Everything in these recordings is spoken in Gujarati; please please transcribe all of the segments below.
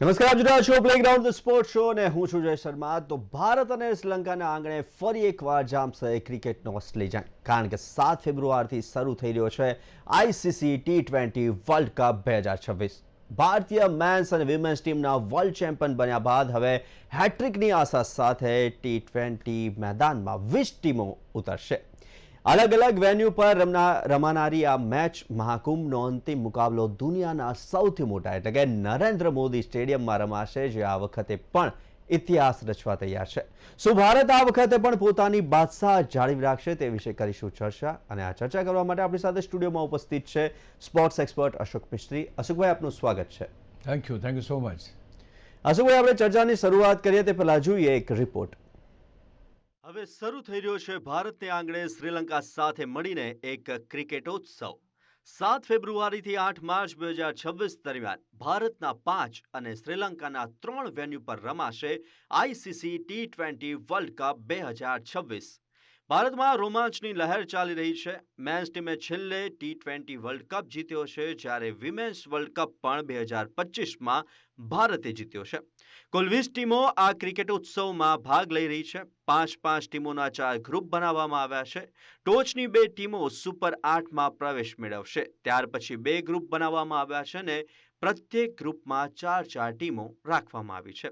નમસ્કાર, આપ જોઈ રહ્યા છો પ્લેગ્રાઉન્ડ ધ સ્પોર્ટ શો અને હું છું જય શર્મા. તો ભારત અને શ્રીલંકાના આંગણે ફરી એકવાર જામશે ક્રિકેટનો અસલી જંગ, કારણ કે 7 ફેબ્રુઆરીથી શરૂ થઈ રહ્યો છે ICC T20 વર્લ્ડ કપ 2026. ભારતીય મેન્સ અને વિમેન્સ ટીમના વર્લ્ડ ચેમ્પિયન બન્યા બાદ હવે હેટ્રિકની આશા સાથે T20 મેદાનમાં 20 ટીમો ઉતરશે. અલગ અલગ વેન્યુ પર રમાનારી આ મેચ મહાકુંભનો અંતિમ મુકાબલો દુનિયાના સૌથી મોટા એટલે કે નરેન્દ્ર મોદી સ્ટેડિયમમાં રમાશે, જે આ વખતે પણ ઇતિહાસ રચવા તૈયાર છે. શું ભારત આ વખતે પણ પોતાની બાદશાહ જાળવી રાખશે, તે વિશે કરીશું ચર્ચા. અને આ ચર્ચા કરવા માટે આપણી સાથે સ્ટુડિયોમાં ઉપસ્થિત છે સ્પોર્ટ્સ એક્સપર્ટ અશોક મિસ્ત્રી. અશોકભાઈ, આપનું સ્વાગત છે. Thank you so much. Ashokbhai, આપણે ચર્ચાની શરૂઆત કરીએ તે પહેલા જોઈએ એક રિપોર્ટ. હવે શરૂ થઈ રહ્યો છે ભારતને આંગણે શ્રીલંકા સાથે મળીને એક ક્રિકેટોત્સવ. 7 ફેબ્રુઆરીથી 8 માર્ચ 2026 દરમિયાન ભારતના 5 અને શ્રીલંકાના 3 વેન્યુ પર રમાશે ICC T20 વર્લ્ડ કપ 2026. ભારતમાં રોમાંચની લહેર ચાલી રહી છે. મેન્સ ટીમે છેલ્લે T20 વર્લ્ડ કપ જીત્યો છે, જ્યારે વિમેન્સ વર્લ્ડ કપ પણ 2025માં ભારતે જીત્યો છે. કુલ 20 ટીમો આ ક્રિકેટ ઉત્સવમાં ભાગ લઈ રહી છે. 5-5 ટીમોના 4 ગ્રુપ બનાવવામાં આવ્યા છે. ટોચની 2 ટીમો સુપર 8માં પ્રવેશ મેળવશે. ત્યાર પછી 2 ગ્રુપ બનાવવામાં આવ્યા છે અને પ્રત્યેક ગ્રુપમાં 4-4 ટીમો રાખવામાં આવી છે.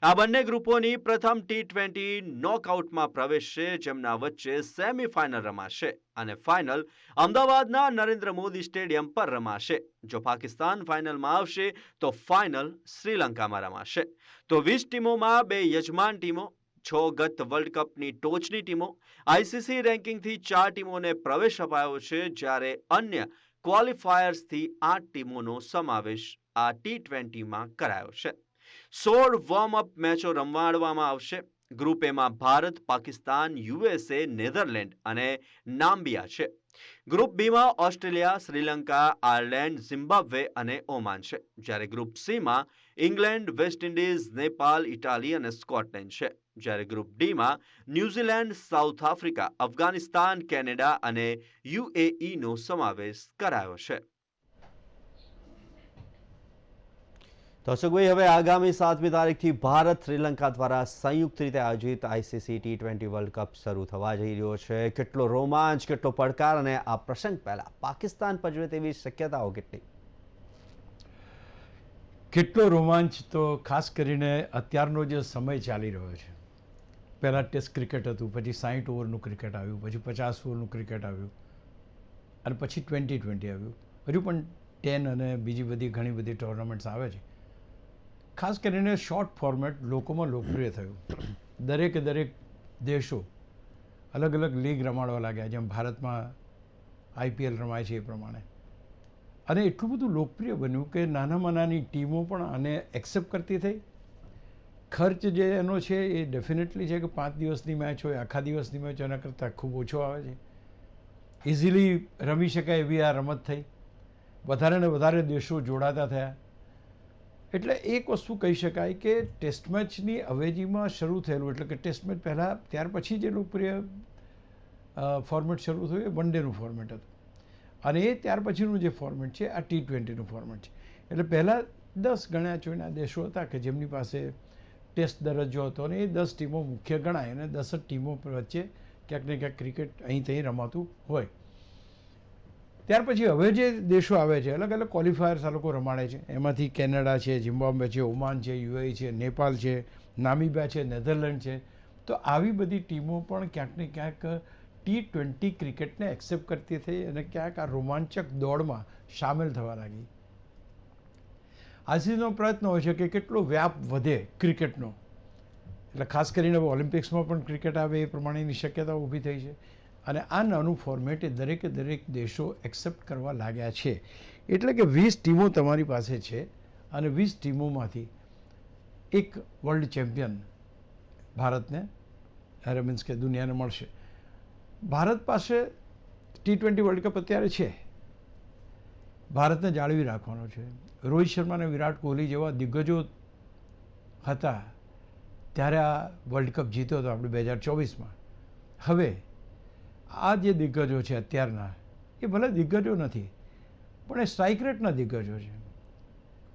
આ બંને ગ્રુપોની પ્રથમ T20 નોકઆઉટમાં પ્રવેશશે, જેમના વચ્ચે સેમીફાઇનલ રમાશે અને ફાઇનલ અમદાવાદના નરેન્દ્ર મોદી સ્ટેડિયમ પર રમાશે. જો પાકિસ્તાન ફાઇનલમાં આવશે તો ફાઇનલ શ્રીલંકામાં રમાશે. તો 20 ટીમોમાં 2 યજમાન ટીમો, 6 ગત વર્લ્ડ કપની ટોચની ટીમો, ICC રેન્કિંગથી 4 ટીમોને પ્રવેશ અપાયો છે, જ્યારે અન્ય ક્વોલિફાયર્સથી 8 ટીમોનો સમાવેશ આ T20માં કરાયો છે. 16 વોર્મ અપ મેચો રમાડવામાં આવશે. ગ્રુપ એમાં ભારત, પાકિસ્તાન, USA, નેધરલેન્ડ અને નામ્બિયા છે. ગ્રુપ બીમાં ઓસ્ટ્રેલિયા, શ્રીલંકા, આયર્લેન્ડ, ઝિમ્બાબ્વે અને ઓમાન છે, જ્યારે ગ્રુપ સીમાં England, West Indies, Nepal, Italy અને સ્કોટલેન્ડ છે. જ્યારે ગ્રુપ ડીમાં New Zealand, South Africa, Afghanistan, Canada અને UAEનો સમાવેશ કરાયો છે. તો અશોકભાઈ, હવે આગામી 7મી તારીખથી ભારત શ્રીલંકા દ્વારા સંયુક્ત રીતે આયોજિત ICC T20 વર્લ્ડ કપ શરૂ થવા જઈ રહ્યો છે. કેટલો રોમાંચ, કેટલો પડકાર, અને આ પ્રસંગ પહેલા પાકિસ્તાન પજવે તેવી શક્યતાઓ કેટલી? કેટલો રોમાંચ તો ખાસ કરીને અત્યારનો જે સમય ચાલી રહ્યો છે. પહેલાં ટેસ્ટ ક્રિકેટ હતું, પછી 60 ઓવરનું ક્રિકેટ આવ્યું, પછી 50 ઓવરનું ક્રિકેટ આવ્યું અને પછી 2020 આવ્યું. હજુ પણ 10 અને બીજી બધી ઘણી બધી ટુર્નામેન્ટ્સ આવે છે. ખાસ કરીને શોર્ટ ફોર્મેટ લોકોમાં લોકપ્રિય થયું. દરેક દેશો અલગ અલગ લીગ રમાડવા લાગ્યા, જેમ ભારતમાં IPL રમાય છે એ પ્રમાણે. અને એટલું બધું લોકપ્રિય બન્યું કે નાનામાં નાની ટીમો પણ આને એક્સેપ્ટ કરતી થઈ. ખર્ચ જે એનો છે એ ડેફિનેટલી છે કે 5 દિવસની મેચ હોય, આખા દિવસની મેચ એના કરતાં ખૂબ ઓછો આવે છે. ઇઝીલી રમી શકાય એવી આ રમત થઈ. વધારે ને વધારે દેશો જોડાતા થયા. એટલે એક વસ્તુ કહી શકાય કે ટેસ્ટ મેચની અવેજીમાં શરૂ થયેલું, એટલે કે ટેસ્ટ મેચ પહેલાં ત્યાર પછી જે લોકપ્રિય ફોર્મેટ શરૂ થયું એ વન ડેનું ફોર્મેટ હતું, અને એ ત્યાર પછીનું જે ફોર્મેટ છે આ T20નું ફોર્મેટ છે. એટલે પહેલાં 10 ગણ્યા ચોઈના દેશો હતા કે જેમની પાસે ટેસ્ટ દરજ્જો હતો, અને એ 10 ટીમો મુખ્ય ગણાય, અને 10 જ ટીમો વચ્ચે ક્યાંક ને ક્યાંક ક્રિકેટ અહીં ત્યાં રમાતું હોય. ત્યાર પછી હવે જે દેશો આવે છે, અલગ અલગ ક્વોલિફાયર્સ આ લોકો રમાડે છે. એમાંથી કેનેડા છે, ઝિમ્બાબ્વે છે, ઓમાન છે, UAE છે, નેપાલ છે, નામીબિયા છે, નેધરલેન્ડ છે. તો આવી બધી ટીમો પણ ક્યાંક ને ક્યાંક T20 ક્રિકેટને એક્સેપ્ટ કરતી થઈ અને ક્યાંક આ રોમાંચક દોડમાં સામેલ થવા લાગી. આજનો પ્રયત્ન હોય છે કે કેટલો વ્યાપ વધે ક્રિકેટનો. એટલે ખાસ કરીને ઓલિમ્પિક્સમાં પણ ક્રિકેટ આવે એ પ્રમાણેની શક્યતા ઊભી થઈ છે. અને આ નાનું ફોર્મેટ એ દરેક દેશો એક્સેપ્ટ કરવા લાગ્યા છે. એટલે કે 20 ટીમો તમારી પાસે છે, અને 20 ટીમોમાંથી એક વર્લ્ડ ચેમ્પિયન ભારતને મીન્સ કે દુનિયાને મળશે. ભારત પાસે T20 વર્લ્ડ કપ અત્યારે છે, ભારતને જાળવી રાખવાનો છે. રોહિત શર્મા અને વિરાટ કોહલી જેવા દિગ્ગજો હતા ત્યારે આ વર્લ્ડ કપ જીત્યો હતો આપણે 2024માં. હવે આ જે દિગ્ગજો છે અત્યારના, એ ભલે દિગ્ગજો નથી, પણ એ સ્ટ્રાઇક રેટના દિગ્ગજો છે.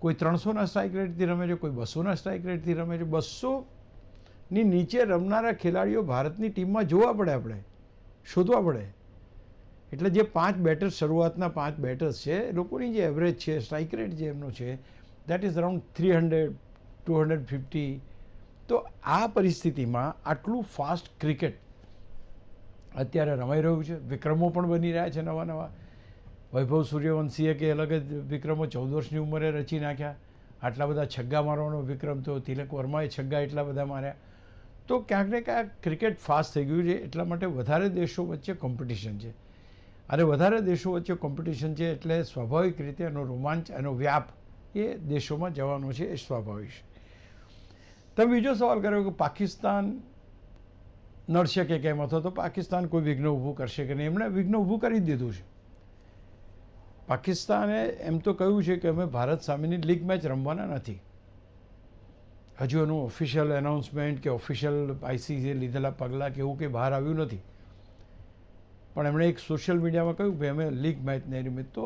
કોઈ 300ના સ્ટ્રાઇક રેટથી રમે છે, કોઈ 200ના સ્ટ્રાઇક રેટથી રમે છે. 200ની નીચે રમનારા ખેલાડીઓ ભારતની ટીમમાં જોવા પડે, આપણે શોધવા પડે. એટલે જે 5 બેટર્સ, શરૂઆતના 5 બેટર્સ છે, એ લોકોની જે એવરેજ છે, સ્ટ્રાઇક રેટ જે એમનો છે, દેટ ઇઝ અરાઉન્ડ 300, 250. તો આ પરિસ્થિતિમાં આટલું ફાસ્ટ ક્રિકેટ અત્યારે રમાઈ રહ્યું છે. વિક્રમો પણ બની રહ્યા છે નવા નવા. વૈભવ સૂર્યવંશીએ કે અલગ જ વિક્રમો 14 વર્ષની ઉંમરે રચી નાખ્યા. આટલા બધા છગ્ગા મારવાનો વિક્રમ તો તિલક વર્માએ છગ્ગા એટલા બધા માર્યા. તો ક્યાંક ને ક્યાંક ક્રિકેટ ફાસ્ટ થઈ ગયું છે. એટલા માટે વધારે દેશો વચ્ચે કોમ્પિટિશન છે. અને વધારે દેશો વચ્ચે કોમ્પિટિશન છે એટલે સ્વાભાવિક રીતે એનો રોમાંચ, એનો વ્યાપ એ દેશોમાં જવાનો છે, એ સ્વાભાવિક છે. તમે બીજો સવાલ કર્યો કે પાકિસ્તાન નડશે કે કેમ, અથવા તો પાકિસ્તાન કોઈ વિઘ્ન ઊભું કરશે કે નહીં. એમણે વિઘ્ન ઊભું કરી દીધું છે. પાકિસ્તાને એમ તો કહ્યું છે કે અમે ભારત સામેની લીગ મેચ રમવાના નથી. હજુ એનું ઓફિશિયલ એનાઉન્સમેન્ટ કે ઓફિશિયલ આઈસીસીએ લીધેલા પગલાં કે એવું કંઈ બહાર આવ્યું નથી. પણ એમણે એક સોશિયલ મીડિયામાં કહ્યું કે અમે લીગ મેચ નહીં રમીએ. તો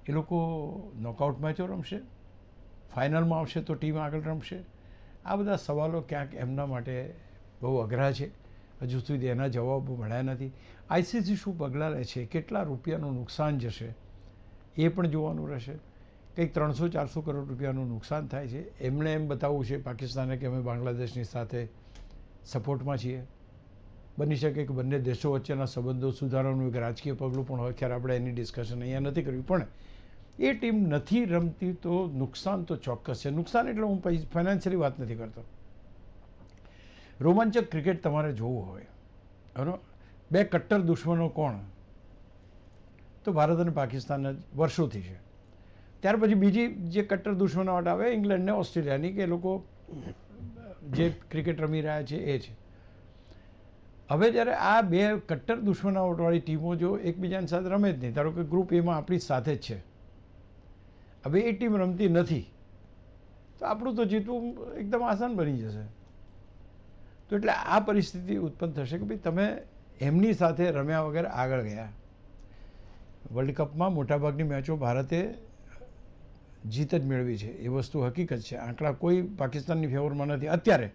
એ લોકો નોકઆઉટ મેચો રમશે, ફાઇનલમાં આવશે તો ટીમ આગળ રમશે. આ બધા સવાલો ક્યાંક એમના માટે બહુ અઘરા છે. હજુ સુધી એના જવાબો મળ્યા નથી. આઈસીસી શું પગલાં લે છે, કેટલા રૂપિયાનું નુકસાન જશે એ પણ જોવાનું રહેશે. કંઈક 300-400 કરોડ રૂપિયાનું નુકસાન થાય છે. એમણે એમ બતાવવું છે પાકિસ્તાને કે અમે બાંગ્લાદેશની સાથે સપોર્ટમાં છીએ. બની શકે કે બંને દેશો વચ્ચેના સંબંધો સુધારવાનું એક રાજકીય પગલું પણ હોય. ખેર આપણે એની ડિસ્કશન અહીંયા નથી કરવી. પણ એ ટીમ નથી રમતી તો નુકસાન તો ચોક્કસ છે. નુકસાન એટલે હું ફાઇનાન્શિયલી વાત નથી કરતો. રોમાંચક ક્રિકેટ તમારે જોવું હોય, બરાબર, 2 કટ્ટર દુશ્મનો કોણ? તો ભારત અને પાકિસ્તાન જ વર્ષોથી છે. ત્યાર પછી બીજી જે કટ્ટર દુશ્મનાવટ આવે ઇંગ્લેન્ડ ને ઓસ્ટ્રેલિયાની, કે એ લોકો જે ક્રિકેટ રમી રહ્યા છે એ છે. હવે જ્યારે આ 2 કટ્ટર દુશ્મનાવટવાળી ટીમો જો એકબીજાની સાથે રમે જ નહીં, ધારો કે ગ્રુપ એમાં આપણી સાથે જ છે, હવે એ ટીમ રમતી નથી, તો આપણું તો જીતવું એકદમ આસાન બની જશે. તો એટલે આ પરિસ્થિતિ ઉત્પન્ન થશે કે ભાઈ તમે એમની સાથે રમ્યા વગર આગળ ગયા. વર્લ્ડ કપમાં મોટાભાગની મેચો ભારતે જીત જ મેળવી છે, એ વસ્તુ હકીકત છે. આંકડા કોઈ પાકિસ્તાનની ફેવરમાં નથી અત્યારે.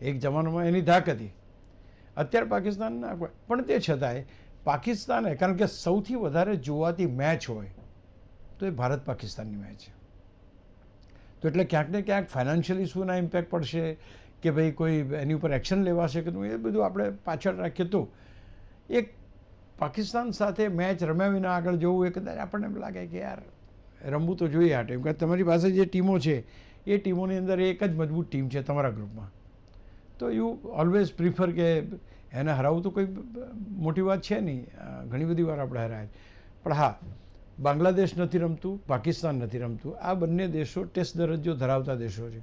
એક જમાનામાં એની ધાક હતી, અત્યારે પાકિસ્તાન, પણ તે છતાંય પાકિસ્તાને, કારણ કે સૌથી વધારે જોવાતી મેચ હોય તો એ ભારત પાકિસ્તાનની મેચ છે. તો એટલે ક્યાંક ને ક્યાંક ફાઇનાન્શિયલી શું ના ઇમ્પેક્ટ પડશે, કે ભાઈ કોઈ એની ઉપર એક્શન લેવાશે કે નહીં, એ બધું આપણે પાછળ રાખીએ તો એક પાકિસ્તાન સાથે મેચ રમ્યા વિના આગળ જવું એ કદાચ આપણને એમ લાગે કે યાર રમવું તો જોઈએ આ ટીમ. કારણ તમારી પાસે જે ટીમો છે એ ટીમોની અંદર એક જ મજબૂત ટીમ છે તમારા ગ્રુપમાં, તો યુ ઓલવેઝ પ્રિફર કે એને હરાવવું તો કોઈ મોટી વાત છે નહીં. ઘણી બધી વાર આપણે હરાય. પણ હા, બાંગ્લાદેશ નથી રમતું, પાકિસ્તાન નથી રમતું. આ બંને દેશો ટેસ્ટ દરજ્જો ધરાવતા દેશો છે.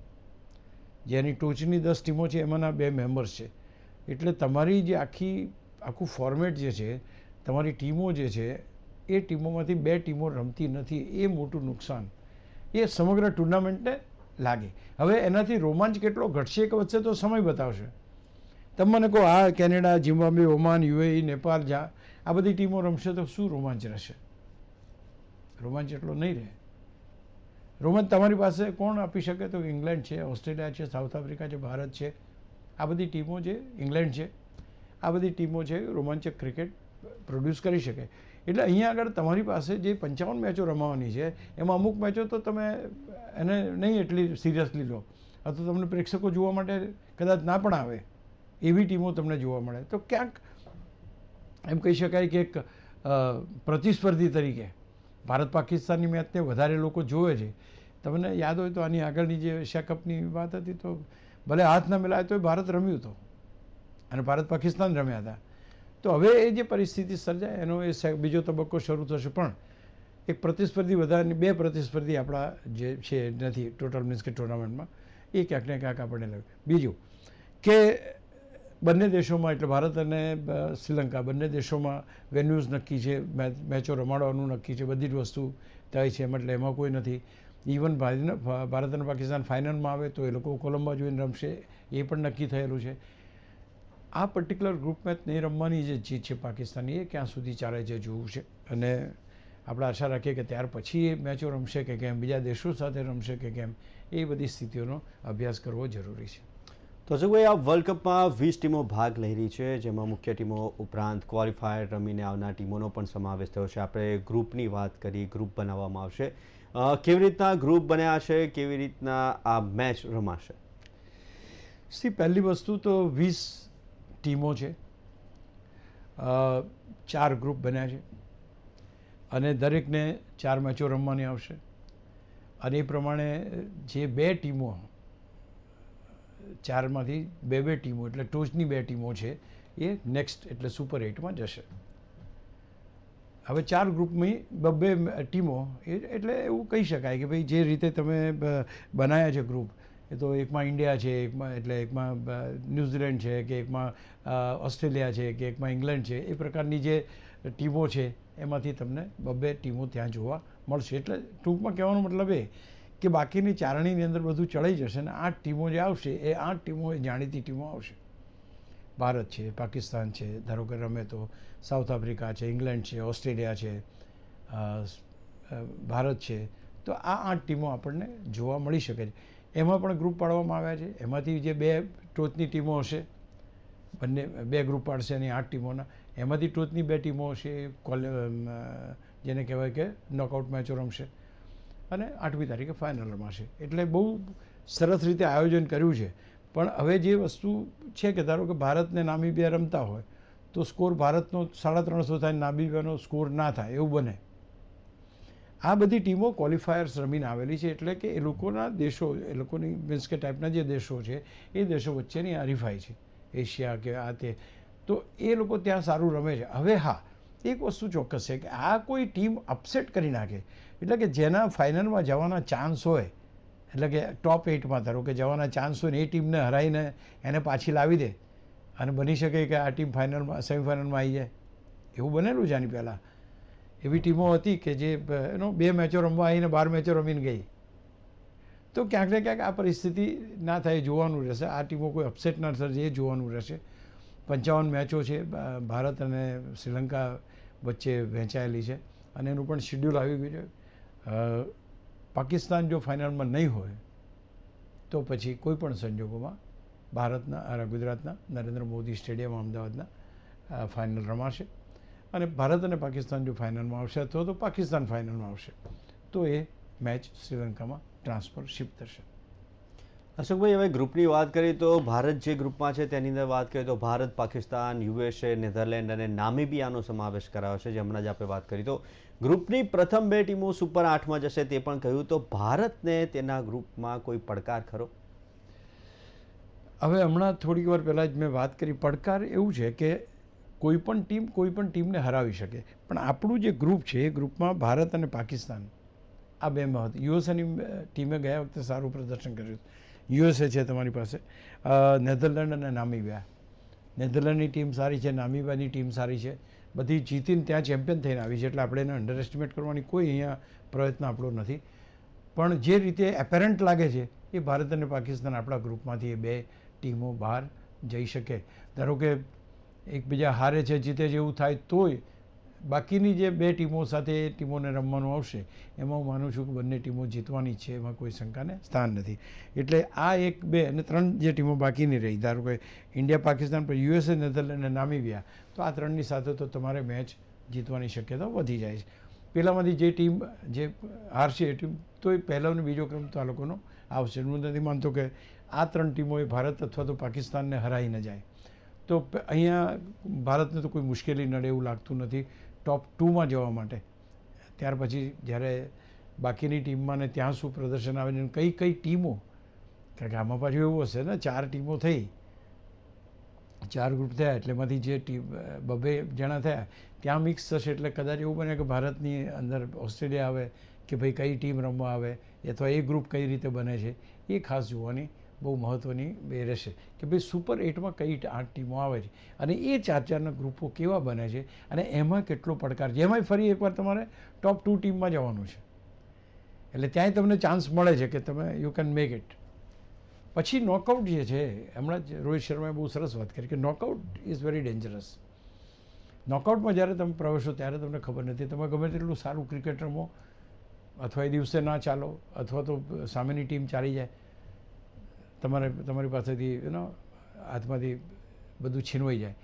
જેની ટોચની 10 ટીમો છે એમાંના 2 મેમ્બર્સ છે. એટલે તમારી જે આખું ફોર્મેટ જે છે, તમારી ટીમો જે છે, એ ટીમોમાંથી 2 ટીમો રમતી નથી, એ મોટું નુકસાન એ સમગ્ર ટુર્નામેન્ટને લાગે. હવે એનાથી રોમાંચ કેટલો ઘટશે કે વધશે તો સમય બતાવશે. તમે મને કહો, આ Canada, Zimbabwe, Oman, UAE, Nepal, જ્યાં આ બધી ટીમો રમશે તો શું રોમાંચ રહેશે? રોમાંચ એટલો નહીં રહે. રોમાંચ તમારી પાસે કોણ આપી શકે? તો ઇંગ્લેન્ડ છે, ઓસ્ટ્રેલિયા છે, સાઉથ આફ્રિકા છે, ભારત છે. આ બધી ટીમો છે, ઇંગ્લેન્ડ છે, આ બધી ટીમો છે, રોમાંચક ક્રિકેટ પ્રોડ્યુસ કરી શકે. એટલે અહીંયા આગળ તમારી પાસે જે 55 મેચો રમવાની છે એમાં અમુક મેચો તો તમે એને નહીં એટલી સિરિયસલી લો, અથવા તમને પ્રેક્ષકો જોવા માટે કદાચ ના પણ આવે એવી ટીમો તમને જોવા મળે. તો ક્યાંક એમ કહી શકાય કે એક પ્રતિસ્પર્ધી તરીકે ભારત પાકિસ્તાનની મેચને વધારે લોકો જોવે છે. તમને યાદ હોય તો આની આગળની જે એશિયા કપની વાત હતી તો ભલે હાથ ન મિલાય તો ભારત રમ્યું હતું અને ભારત પાકિસ્તાન રમ્યા હતા. તો હવે એ જે પરિસ્થિતિ સર્જાય એનો એ બીજો તબક્કો શરૂ થશે. પણ એક પ્રતિસ્પર્ધી વધારાની 2 પ્રતિસ્પર્ધી આપણા જે છે નથી ટોટલ મીન્સ કે ટુર્નામેન્ટમાં, એ ક્યાંક ને ક્યાંક આપણને લાગે. બીજું કે બંને દેશોમાં, એટલે ભારત અને શ્રીલંકા બંને દેશોમાં વેન્યુઝ નક્કી છે, મેચો રમાડવાનું નક્કી છે, બધી જ વસ્તુ થાય છે. એટલે એમાં કોઈ નથી. ઇવન ભારત અને પાકિસ્તાન ફાઇનલમાં આવે તો એ લોકો કોલંબો જોઈને રમશે, એ પણ નક્કી થયેલું છે. આ પર્ટિક્યુલર ગ્રુપ મેચ નહીં રમવાની જે જીત છે પાકિસ્તાનની, એ ક્યાં સુધી ચાલે છે જોવું છે. અને આપણે આશા રાખીએ કે ત્યાર પછી એ મેચો રમશે કે કેમ, બીજા દેશો સાથે રમશે કે કેમ, એ બધી સ્થિતિઓનો અભ્યાસ કરવો જરૂરી છે. તો અશોકભાઈ, આ વર્લ્ડ કપમાં 20 ટીમો ભાગ લઈ રહી છે, જેમાં મુખ્ય ટીમો ઉપરાંત ક્વોલિફાયર રમીને આવનાર ટીમોનો પણ સમાવેશ થયો છે. આપણે ગ્રુપની વાત કરી, ગ્રુપ બનાવવામાં આવશે. કેવી રીતના ગ્રુપ બન્યા છે, કેવી રીતના આ મેચ રમાશે? પહેલી વસ્તુ તો 20 ટીમો છે, 4 ગ્રુપ બન્યા છે અને દરેકને 4 મેચો રમવાની આવશે. અને એ પ્રમાણે જે 2 ટીમો, 4માંથી 2 ટીમો એટલે ટોચની 2 ટીમો છે એ નેક્સ્ટ એટલે સુપર 8માં જશે. હવે 4 ગ્રુપની 2 ટીમો એટલે એવું કહી શકાય કે ભાઈ જે રીતે તમે બનાવ્યા છે ગ્રુપ, એ તો એકમાં ઇન્ડિયા છે, એકમાં ન્યૂઝીલેન્ડ છે, કે એકમાં ઓસ્ટ્રેલિયા છે, કે એકમાં ઇંગ્લેન્ડ છે, એ પ્રકારની જે ટીમો છે એમાંથી તમને 2 ટીમો ત્યાં જોવા મળશે. એટલે ટૂંકમાં કહેવાનો મતલબ એ કે બાકીની ચારણીની અંદર બધું ચડાઈ જશે અને 8 ટીમો જે આવશે એ 8 ટીમો એ જાણીતી ટીમો આવશે. ભારત છે, પાકિસ્તાન છે, ધારો કે રમે તો સાઉથ આફ્રિકા છે, ઇંગ્લેન્ડ છે, ઓસ્ટ્રેલિયા છે, ભારત છે, તો આ 8 ટીમો આપણને જોવા મળી શકે છે. એમાં પણ ગ્રુપ પાડવામાં આવ્યા છે. એમાંથી જે 2 ટોચની ટીમો હશે, બંને 2 ગ્રુપ પાડશે અને 8 ટીમોના, એમાંથી ટોચની 2 ટીમો હશે જેને કહેવાય કે નોકઆઉટ મેચો રમશે અને 8મી તારીખે ફાઇનલ રમાશે. એટલે બહુ સરસ રીતે આયોજન કર્યું છે. પણ હવે જે વસ્તુ છે કે ધારો કે ભારતને નામીબિયા રમતા હોય તો સ્કોર ભારતનો 350 થાય, નામીબિયાનો સ્કોર ના થાય એવું બને. આ બધી ટીમો ક્વોલિફાયર્સ રમીને આવેલી છે, એટલે કે એ લોકોના દેશો, એ લોકોની મીન્સ કે ટાઈપના જે દેશો છે એ દેશો વચ્ચેની હરીફાઈ છે, એશિયા કે આ તે, તો એ લોકો ત્યાં સારું રમે છે. હવે હા, એક વસ્તુ ચોક્કસ છે કે આ કોઈ ટીમ અપસેટ કરી નાખે, એટલે કે જેના ફાઇનલમાં જવાના ચાન્સ હોય, એટલે કે ટોપ 8માં ધારો કે જવાના ચાન્સ હોય ને એ ટીમને હરાવીને એને પાછી લાવી દે અને બની શકે કે આ ટીમ સેમિફાઇનલમાં આવી જાય. એવું બનેલું છે આની પહેલાં. એવી ટીમો હતી કે જે 2 મેચો રમવા આવીને 12 મેચો રમીને ગઈ. તો ક્યાંક ને ક્યાંક આ પરિસ્થિતિ ના થાય જોવાનું રહેશે. આ ટીમો કોઈ અપસેટ ના સર્જે એ જોવાનું રહેશે. 55 મેચો છે ભારત અને શ્રીલંકા વચ્ચે વહેંચાયેલી છે અને એનું પણ શિડ્યુલ આવી ગયું છે. પાકિસ્તાન જો ફાઇનલમાં નહીં હોય તો પછી કોઈ પણ સંજોગોમાં ગુજરાતના નરેન્દ્ર મોદી સ્ટેડિયમ અમદાવાદના ફાઇનલ રમાશે અને ભારત અને પાકિસ્તાન જો ફાઇનલમાં આવશે અથવા તો પાકિસ્તાન ફાઇનલમાં આવશે તો એ મેચ શ્રીલંકામાં ટ્રાન્સફર શિફ્ટ થશે. અશોકભાઈ, હવે ગ્રુપની વાત કરીએ તો ભારત જે ગ્રુપમાં છે તેની અંદર વાત કરીએ તો ભારત, પાકિસ્તાન, USA, નેધરલેન્ડ અને નામીબિયાનો સમાવેશ કરાયો છે, જે હમણાં જ આપણે વાત કરી. તો ગ્રુપની પ્રથમ 2 ટીમો સુપર 8માં જશે તે પણ કહ્યું. તો ભારતને તેના ગ્રુપમાં કોઈ પડકાર ખરો? હવે હમણાં થોડીક વાર પહેલાં જ મેં વાત કરી, પડકાર એવું છે કે કોઈ પણ ટીમને હરાવી શકે, પણ આપણું જે ગ્રુપ છે એ ગ્રુપમાં ભારત અને પાકિસ્તાન આ 2 મહત્વ. યુએસએની ટીમે ગયા વખતે સારું પ્રદર્શન કર્યું. USA છે તમારી પાસે, નેધરલેન્ડ અને નામીબિયા. નેધરલેન્ડની ટીમ સારી છે, નામીબિયાની ટીમ સારી છે, બધી જીતીને ત્યાં ચેમ્પિયન થઈને આવી છે. એટલે આપણે એને અંડર એસ્ટિમેટ કરવાની કોઈ અહીંયા પ્રયત્ન આપણો નથી. પણ જે રીતે એપેરન્ટ લાગે છે એ ભારત અને પાકિસ્તાન આપણા ગ્રુપમાંથી એ 2 ટીમો બહાર જઈ શકે. ધારો કે એકબીજા હારે છે, જીતે છે એવું થાય તોય બાકીની જે 2 ટીમો સાથે એ ટીમોને રમવાનું આવશે એમાં હું માનું છું કે બંને ટીમો જીતવાની છે, એમાં કોઈ શંકાને સ્થાન નથી. એટલે આ 1, 2 અને 3 જે ટીમો બાકીની રહી, ધારો કે ઇન્ડિયા, પાકિસ્તાન, પર USA, નેધરલેન્ડ અને નામીબિયા, તો આ 3ની સાથે તો તમારે મેચ જીતવાની શક્યતા વધી જાય છે. પહેલાંમાંથી જે ટીમ જે હારશે એ ટીમ તો એ પહેલો અને બીજો ક્રમ તો આ લોકોનો આવશે. હું નથી માનતો કે આ 3 ટીમોએ ભારત અથવા તો પાકિસ્તાનને હરાવી ન જાય. તો અહીંયા ભારતને તો કોઈ મુશ્કેલી નડે એવું લાગતું નથી ટોપ 2માં જવા માટે. ત્યાર પછી જ્યારે બાકીની ટીમમાં ને ત્યાં શું પ્રદર્શન આવે છે, કઈ ટીમો, કારણ કે આમાં પાછું એવું હશે ને 4 ટીમો થઈ, 4 ગ્રુપ થયા, એટલે એમાંથી જે ટીમ 2 જણા થયા ત્યાં મિક્સ થશે. એટલે કદાચ એવું બને કે ભારતની અંદર ઓસ્ટ્રેલિયા આવે કે ભાઈ કઈ ટીમ રમવા આવે અથવા એ ગ્રુપ કઈ રીતે બને છે એ ખાસ જોવાની બહુ મહત્ત્વની એ રહેશે કે ભાઈ સુપર 8માં કઈ 8 ટીમો આવે છે અને એ 4-4ના ગ્રુપો કેવા બને છે અને એમાં કેટલો પડકાર છે. એમાંય ફરી એકવાર તમારે ટોપ 2 ટીમમાં જવાનું છે, એટલે ત્યાંય તમને ચાન્સ મળે છે કે તમે યુ કેન મેક ઇટ. પછી નોકઆઉટ જે છે, હમણાં જ રોહિત શર્માએ બહુ સરસ વાત કરી કે નોકઆઉટ ઇઝ વેરી ડેન્જરસ. નોકઆઉટમાં જ્યારે તમે પ્રવેશો ત્યારે તમને ખબર નથી, તમે ગમે તેટલું સારું ક્રિકેટ રમો અથવા એ દિવસે ના ચાલો અથવા તો સામેની ટીમ ચાલી જાય, તમારી પાસેથી હાથમાંથી બધું છીનવાઈ જાય.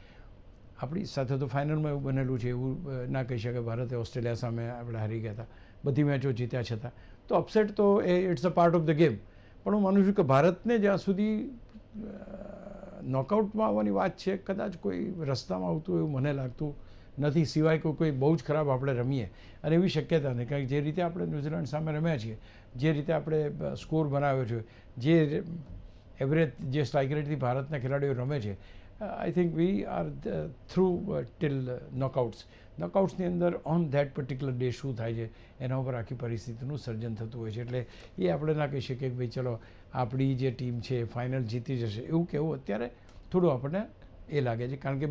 આપણી સાથે તો ફાઇનલમાં એવું બનેલું છે, એવું ના કહી શકાય ભારતે ઓસ્ટ્રેલિયા સામે આપણે હારી ગયા હતા, બધી મેચો જીત્યા છતાં. તો અપસેટ તો it's a part of the game. પણ હું માનું છું કે ભારતને જ્યાં સુધી નોકઆઉટમાં આવવાની વાત છે, કદાચ કોઈ રસ્તામાં આવતું એવું મને લાગતું નથી, સિવાય કોઈ બહુ જ ખરાબ આપણે રમીએ, અને એવી શક્યતા નહીં. કારણ કે જે રીતે આપણે ન્યૂઝીલેન્ડ સામે રમ્યા છીએ, જે રીતે આપણે સ્કોર બનાવ્યો છે, જે એવરેજ જે સ્ટ્રાઇક રેટથી ભારતના ખેલાડીઓ રમે છે, I think we are through till નોકઆઉટ્સની અંદર ઓન ધેટ પર્ટિક્યુલર ડે શું થાય છે એના ઉપર આખી પરિસ્થિતિનું સર્જન થતું હોય છે. એટલે એ આપણે ના કહી શકીએ કે ભાઈ ચલો આપણી જે ટીમ છે ફાઇનલ જીતી જશે, એવું કહેવું અત્યારે થોડું આપણને એ લાગે છે. કારણ કે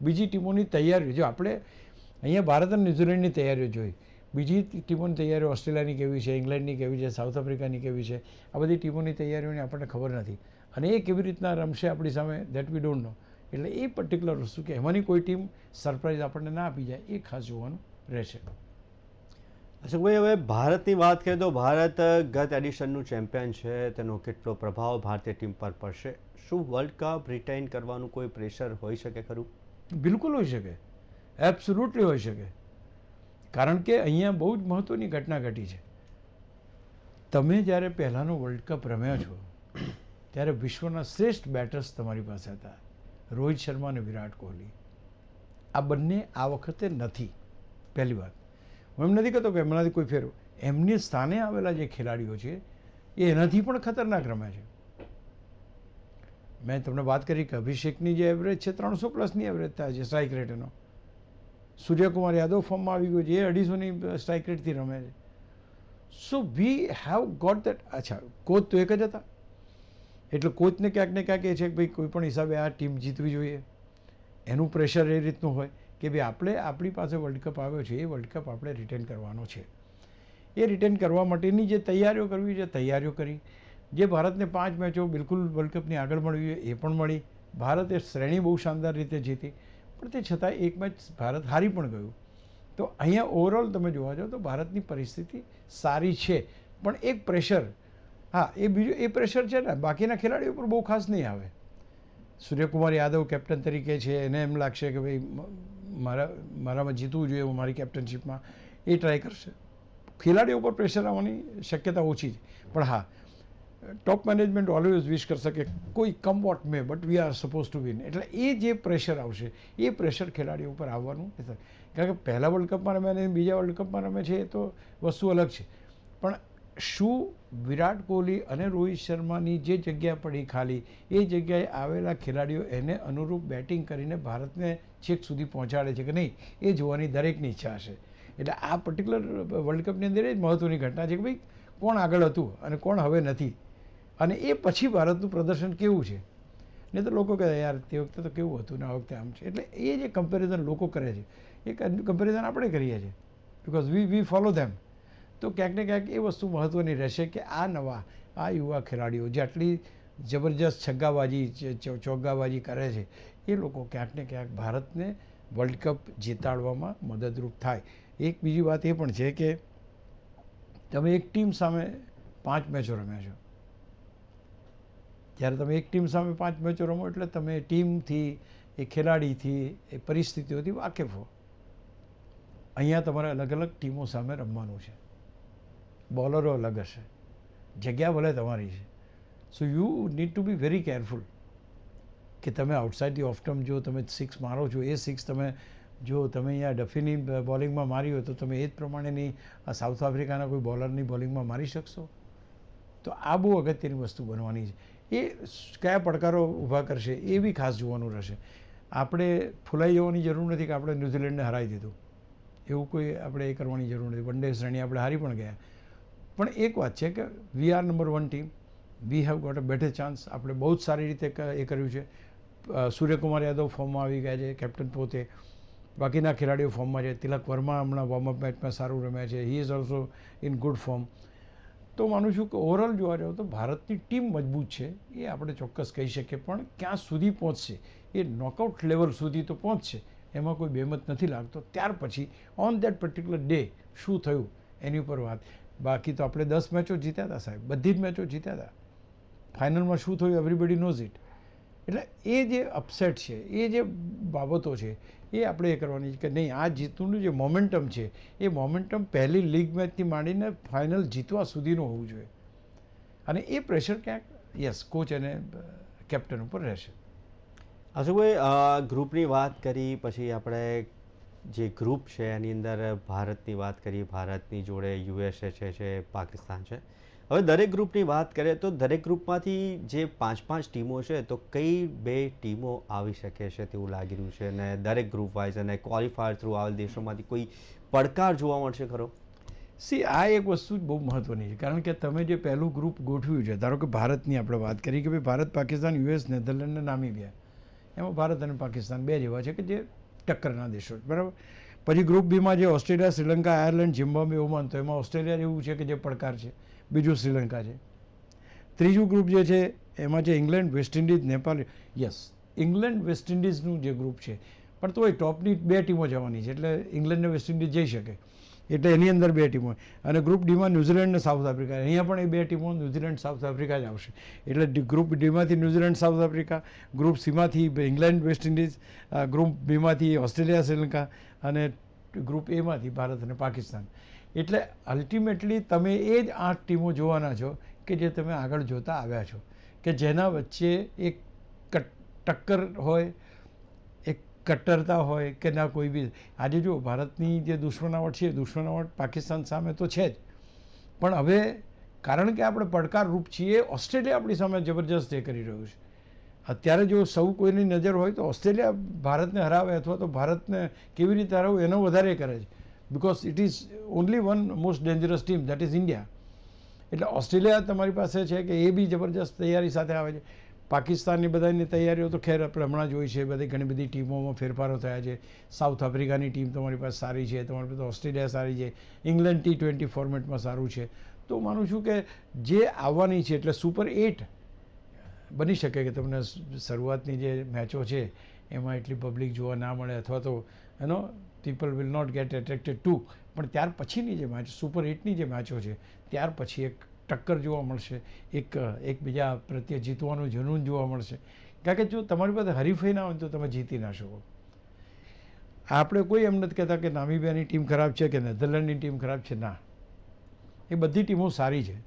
બીજી ટીમોની તૈયારીઓ, જો આપણે અહીંયા ભારત અને ન્યૂઝીલેન્ડની તૈયારીઓ જોઈ, બીજી ટીમોની તૈયારીઓ ઓસ્ટ્રેલિયાની કેવી છે, ઇંગ્લેન્ડની કેવી છે, સાઉથ આફ્રિકાની કેવી છે, આ બધી ટીમોની તૈયારીઓની આપણને ખબર નથી, અને એ કેવી રીતના રમશે આપણી સામે, દેટ વી ડોન્ટ નો. એટલે એ પર્ટિક્યુલર વસ્તુ કે એમાંની કોઈ ટીમ સરપ્રાઇઝ આપણને ના આપી જાય, એ ખાસ જોવાનું રહેશે. અશોકભાઈ, હવે ભારતની વાત કરીએ તો ભારત ગત એડિશનનું ચેમ્પિયન છે, તેનો કેટલો પ્રભાવ ભારતીય ટીમ પર પડશે? શું વર્લ્ડ કપ રિટેન કરવાનું કોઈ પ્રેશર હોઈ શકે ખરું? બિલકુલ હોઈ શકે, એબ્સોલ્યુટલી હોઈ શકે. કારણ કે અહીંયા બહુ જ મહત્ત્વની ઘટના ઘટી છે. તમે જ્યારે પહેલાંનો વર્લ્ડ કપ રમ્યા છો ત્યારે વિશ્વના શ્રેષ્ઠ બેટર્સ તમારી પાસે હતા, રોહિત શર્મા અને વિરાટ કોહલી. આ બંને આ વખતે નથી. પહેલી વાત, હું એમ નથી કહેતો કે એમનાથી કોઈ ફેર, એમની સ્થાને આવેલા જે ખેલાડીઓ છે એ એનાથી પણ ખતરનાક રમે છે. મેં તમને વાત કરી કે અભિષેકની જે એવરેજ છે 300+ એવરેજ થાય છે સ્ટ્રાઇક રેટ એનો. સૂર્યકુમાર યાદવ ફોર્મમાં આવી ગયો છે, એ 250ની સ્ટ્રાઇક રેટથી રમે છે. સો વી હેવ ગોટ દેટ. અચ્છા, કોચ તો એક જ હતા, એટલે કોચને ક્યાંક ને ક્યાંક એ છે કે ભાઈ કોઈ પણ હિસાબે આ ટીમ જીતવી જોઈએ. એનું પ્રેશર એ રીતનું હોય કે ભાઈ આપણી પાસે વર્લ્ડ કપ આવ્યો છે, એ વર્લ્ડ કપ આપણે રિટેન કરવાનો છે. એ રિટેન કરવા માટેની જે તૈયારીઓ કરવી છે, તૈયારીઓ કરી. જે ભારતને 5 મેચો બિલકુલ વર્લ્ડ કપની આગળ મળવી એ પણ મળી. ભારતે શ્રેણી બહુ શાનદાર રીતે જીતી, પણ તે છતાં એક મેચ ભારત હારી પણ ગયું. તો અહીંયા ઓવરઓલ તમે જોવા જાઓ તો ભારતની પરિસ્થિતિ સારી છે, પણ એક પ્રેશર, હા એ બીજું એ પ્રેશર છે ને બાકીના ખેલાડીઓ પર બહુ ખાસ નહીં આવે. સૂર્યકુમાર યાદવ કેપ્ટન તરીકે છે, એને એમ લાગશે કે ભાઈ મારામાં જીતવું જોઈએ, હું મારી કેપ્ટનશીપમાં, એ ટ્રાય કરશે. ખેલાડીઓ પર પ્રેશર આવવાની શક્યતા ઓછી છે. પણ હા, ટોપ મેનેજમેન્ટ ઓલવેઝ વિશ કરશે કે કોઈ come what may but we are suppose to win. એટલે એ જે પ્રેશર આવશે એ પ્રેશર ખેલાડીઓ ઉપર આવવાનું નથી. કારણ કે પહેલા વર્લ્ડ કપમાં રમે અને બીજા વર્લ્ડ કપમાં રમે છે એ તો વસ્તુ અલગ છે. પણ શું વિરાટ કોહલી અને રોહિત શર્માની જે જગ્યા પડી ખાલી, એ જગ્યાએ આવેલા ખેલાડીઓ એને અનુરૂપ બેટિંગ કરીને ભારતને છેક સુધી પહોંચાડે છે કે નહીં, એ જોવાની દરેકની ઈચ્છા હશે. એટલે આ પર્ટિક્યુલર વર્લ્ડ કપની અંદર એ જ મહત્ત્વની ઘટના છે કે ભાઈ કોણ આગળ હતું અને કોણ હવે નથી, અને એ પછી ભારતનું પ્રદર્શન કેવું છે. નહીં તો લોકો કહે યાર તે વખતે તો કેવું હતું ને આ વખતે આમ છે. એટલે એ જે કમ્પેરિઝન લોકો કરે છે, એ કમ્પેરિઝન આપણે કરીએ છીએ બિકોઝ વી ફોલો ધેમ. તો ક્યાંક ને ક્યાંક એ વસ્તુ મહત્ત્વની રહેશે કે આ યુવા ખેલાડીઓ જે આટલી જબરજસ્ત છગ્ગાબાજી ચોગ્ગાબાજી કરે છે, એ લોકો ક્યાંક ને ક્યાંક ભારતને વર્લ્ડ કપ જીતાડવામાં મદદરૂપ થાય. એક બીજી વાત એ પણ છે કે તમે એક ટીમ સામે 5 મેચો રમ્યા છો. જ્યારે તમે એક ટીમ સામે 5 મેચો રમો એટલે તમે ટીમથી, એ ખેલાડીથી, એ પરિસ્થિતિઓથી વાકેફ હો. અહીંયા તમારે અલગ અલગ ટીમો સામે રમવાનું છે, બોલરો અલગ હશે, જગ્યા ભલે તમારી છે. So you need to be very careful કે તમે આઉટસાઇડ ધી ઓફ સ્ટમ્પ જો તમે 6 મારો છો, એ 6 તમે જો તમે અહીંયા ડફીની બોલિંગમાં મારી હોય તો તમે એ જ પ્રમાણેની સાઉથ આફ્રિકાના કોઈ બોલરની બોલિંગમાં મારી શકશો? તો આ બહુ અગત્યની વસ્તુ બનવાની છે. એ કયા પડકારો ઊભા કરશે એ બી ખાસ જોવાનું રહેશે. આપણે ફૂલાઈ જવાની જરૂર નથી કે આપણે ન્યૂઝીલેન્ડને હરાવી દીધું, એવું કોઈ આપણે એ કરવાની જરૂર નથી. વન ડે શ્રેણી આપણે હારી પણ ગયા. પણ એક વાત છે કે we are number 1 team, we have got a better chance. આપણે બહુ જ સારી રીતે એ કર્યું છે. સૂર્યકુમાર યાદવ ફોર્મમાં આવી ગયા છે, કેપ્ટન પોતે. બાકીના ખેલાડીઓ ફોર્મમાં છે. તિલક વર્મા હમણાં વોર્મઅપ મેચમાં સારું રમ્યા છે, he is also in good form. તો માનું છું કે ઓવરઓલ જોવા જાવ તો ભારતની ટીમ મજબૂત છે, એ આપણે ચોક્કસ કહી શકીએ. પણ ક્યાં સુધી પહોંચશે, એ નોકઆઉટ લેવલ સુધી તો પહોંચશે, એમાં કોઈ બેમત નથી લાગતો. ત્યાર પછી ઓન દેટ પર્ટિક્યુલર ડે શું થયું એની ઉપર વાત. બાકી તો આપણે 10 મેચો જીત્યા હતા સાહેબ, બધી જ મેચો જીત્યા હતા. ફાઇનલમાં શું થયું એવરીબડી નોઝ ઇટ. એટલે એ જે અપસેટ છે, એ જે બાબતો છે, એ આપણે એ કરવાની છે કે નહીં, આ જીતનું જે મોમેન્ટમ છે એ મોમેન્ટમ પહેલી લીગ મેચથી માંડીને ફાઇનલ જીતવા સુધીનું હોવું જોઈએ. અને એ પ્રેશર ક્યાંક યસ કોચ અને કેપ્ટન ઉપર રહેશે. અશોકભાઈ, ગ્રુપની વાત કરી પછી આપણે જે ગ્રુપ છે એની અંદર ભારતની વાત કરી, ભારતની જોડે યુએસએ છે, પાકિસ્તાન છે. હવે દરેક ગ્રુપની વાત કરીએ તો દરેક ગ્રુપમાંથી જે 5-5 ટીમો છે તો કઈ 2 ટીમો આવી શકે છે તેવું લાગી રહ્યું છે, અને દરેક ગ્રુપ વાઇઝ અને ક્વોલિફાયર થ્રુ આવેલ દેશોમાંથી કોઈ પડકાર જોવા મળશે ખરો? આ એક વસ્તુ જ બહુ મહત્ત્વની છે, કારણ કે તમે જે પહેલું ગ્રુપ ગોઠવ્યું છે, ધારો કે ભારતની આપણે વાત કરી કે ભાઈ ભારત, પાકિસ્તાન, યુએસ, નેધરલેન્ડ અને નામીબિયા, એમાં ભારત અને પાકિસ્તાન 2 જેવા છે કે જે ટક્કરના દેશો છે, બરાબર. પછી ગ્રુપ બીમાં જે Australia, Sri Lanka, Ireland, Zimbabwe, Oman, તો એમાં ઓસ્ટ્રેલિયા એવું છે કે જે પડકાર છે, બીજું શ્રીલંકા છે. ત્રીજું ગ્રુપ જે છે એમાં છે England, West Indies, Nepal. Yes, England West ઇન્ડિઝનું જે ગ્રુપ છે, પણ તોય ટોપની 2 ટીમો જવાની છે, એટલે ઇંગ્લેન્ડ ને વેસ્ટ ઇન્ડિઝ જઈ શકે, એટલે એની અંદર 2 ટીમો. અને ગ્રુપ ડીમાં ન્યૂઝીલેન્ડ ને સાઉથ આફ્રિકા, અહીંયા પણ એ 2 ટીમો ન્યૂઝીલેન્ડ, સાઉથ આફ્રિકા જ આવશે. એટલે ગ્રુપ ડીમાંથી ન્યૂઝીલેન્ડ, સાઉથ આફ્રિકા, ગ્રુપ સીમાંથી ઇંગ્લેન્ડ, વેસ્ટ ઇન્ડિઝ, ગ્રુપ બીમાંથી ઓસ્ટ્રેલિયા, શ્રીલંકા, અને ગ્રુપ એમાંથી ભારત અને પાકિસ્તાન. એટલે અલ્ટિમેટલી તમે એ જ 8 ટીમો જોવાના છો કે જે તમે આગળ જોતા આવ્યા છો, કે જેના વચ્ચે એક ટક્કર હોય, એક કટ્ટરતા હોય કે ના કોઈ બી. આજે જો ભારતની જે દુશ્મનાવટ છે, દુશ્મનાવટ પાકિસ્તાન સામે તો છે જ, પણ હવે કારણ કે આપણે પડકારરૂપ છીએ, ઓસ્ટ્રેલિયા આપણી સામે જબરજસ્ત એ કરી રહ્યું છે. અત્યારે જો સૌ કોઈની નજર હોય તો ઓસ્ટ્રેલિયા ભારતને હરાવે અથવા તો ભારતને કેવી રીતે હરાવવું એનો વધારે કરે છે, because it is only one most dangerous team, that is India. એટલે ઓસ્ટ્રેલિયા તમારી પાસે છે કે એ બી જબરજસ્ત તૈયારી સાથે આવે છે. પાકિસ્તાનની બધાની તૈયારીઓ તો ખેર આપણે હમણાં જોઈ છે, બધી ઘણી બધી ટીમોમાં ફેરફારો થયા છે. સાઉથ આફ્રિકાની ટીમ તમારી પાસે સારી છે, તમારી પાસે ઓસ્ટ્રેલિયા સારી છે, ઇંગ્લેન્ડ T20 ફોર્મેટમાં સારું છે. તો માનું છું કે જે આવવાની છે એટલે સુપર 8 બની શકે કે તમને શરૂઆતની જે મેચો છે એમાં એટલી પબ્લિક જોવા ના મળે, અથવા તો people will not get attracted to. પણ ત્યાર પછીની જે મેચ, સુપર 8ની જે મેચો છે, ત્યાર પછી એક ટક્કર જોવા મળશે, એકબીજા પ્રત્યે જીતવાનું જનૂન જોવા મળશે. કારણ કે જો તમારી પાસે હરીફાઈ ના હોય તો તમે જીતી ના શકો. આપણે કોઈ એમ નથી કહેતા કે નામીબિયાની ટીમ ખરાબ છે કે નેધરલેન્ડની ટીમ ખરાબ છે, ના, એ બધી ટીમો સારી છે.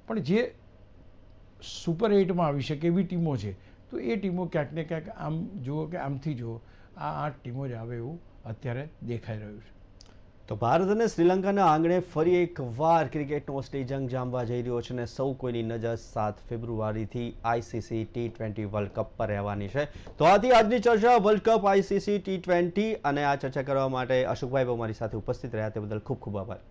પણ જે સુપર 8માં આવી શકે એવી ટીમો છે, તો એ ટીમો ક્યાંક ને ક્યાંક આમ જુઓ કે આમથી જુઓ આ 8 ટીમો જ આવે એવું અત્યારે દેખાઈ રહ્યું છે. તો ભારત અને શ્રીલંકાના આંગણે ફરી એકવાર ક્રિકેટનો જંગ જામવા જઈ રહ્યો છે, અને સૌ કોઈની નજર 7 ફેબ્રુઆરીથી ICC T20 વર્લ્ડ કપ પર રહેવાની છે. તો આજની ચર્ચા વર્લ્ડ કપ, ICC T20, અને આ ચર્ચા કરવા માટે અશોકભાઈ અમારી સાથે ઉપસ્થિત રહ્યા તે બદલ ખૂબ ખૂબ આભાર.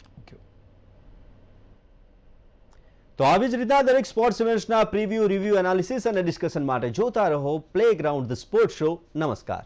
તો આવી જ રીતના દરેક સ્પોર્ટ્સ ઇવેન્ટ્સના પ્રિવ્યૂ, રિવ્યૂ, એનાલિસિસ અને ડિસ્કશન માટે જોતા રહો પ્લેગ્રાઉન્ડ ધ સ્પોર્ટ્સ શો. નમસ્કાર.